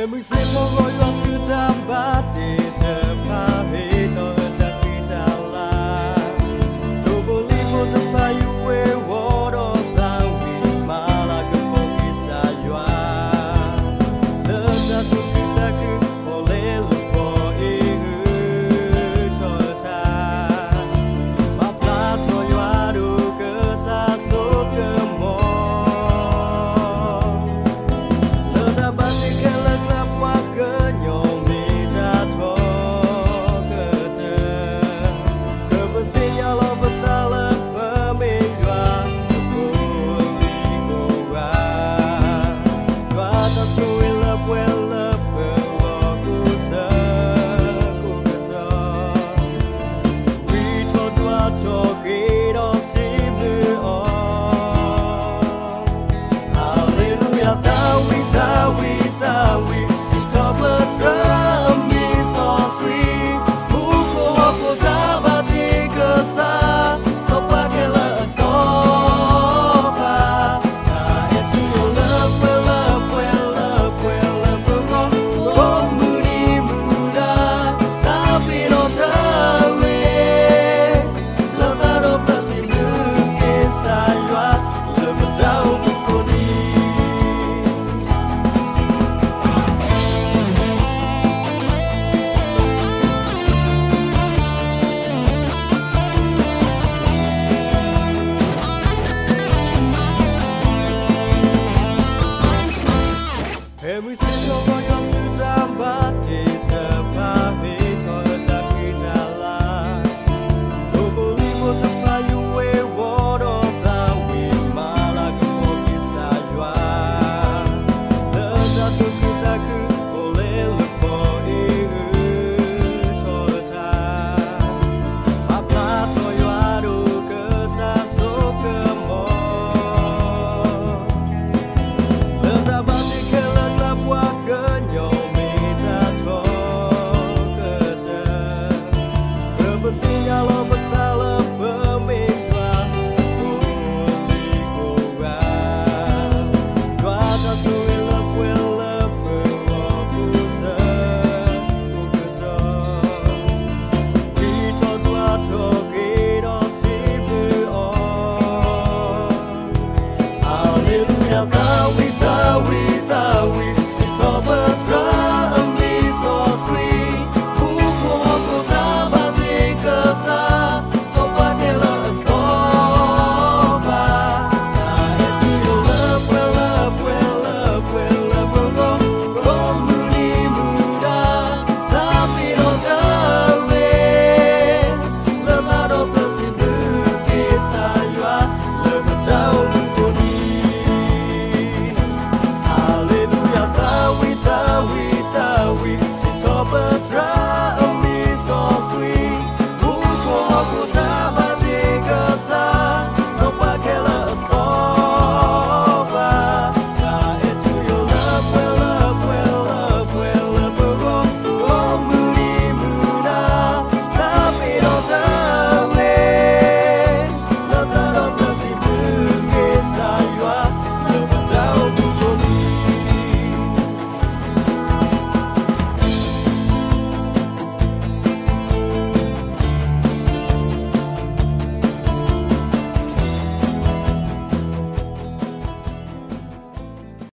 Mừng sẽ thâu gọi vào sự tam bát để thờ pa hê thâu ở ta khi ta la thâu bồ li bồ thâu pa yu e wo do ta vi ma la cơ bồ ki sa yua lơ ta tu ki ta cứ bồ lê lu bồ e hư thâu ở ta ma pla thâu yua du cơ sa số cơ mò lơ ta bát đi ke lơ cơ nhỏ mi ta thọ cơ te cơ bất tin nhà lo bất ta lơ bờ mi qua cô mi cô ra qua ta suy lơ quên lơ bờ lo cô sa cô cơ ta vì thọ đoa thọ kỹ đó sim nữa Hallelujah ta we top a drum is so sweet. Who go for Tabatica sa so pakela so pa. Into your love, well love, well love, well love. Go moody muda, tapi no tale. Love that of blessing look is ayat. Love down mukoni. Mừng sẽ thâu gọi vào sự tam bát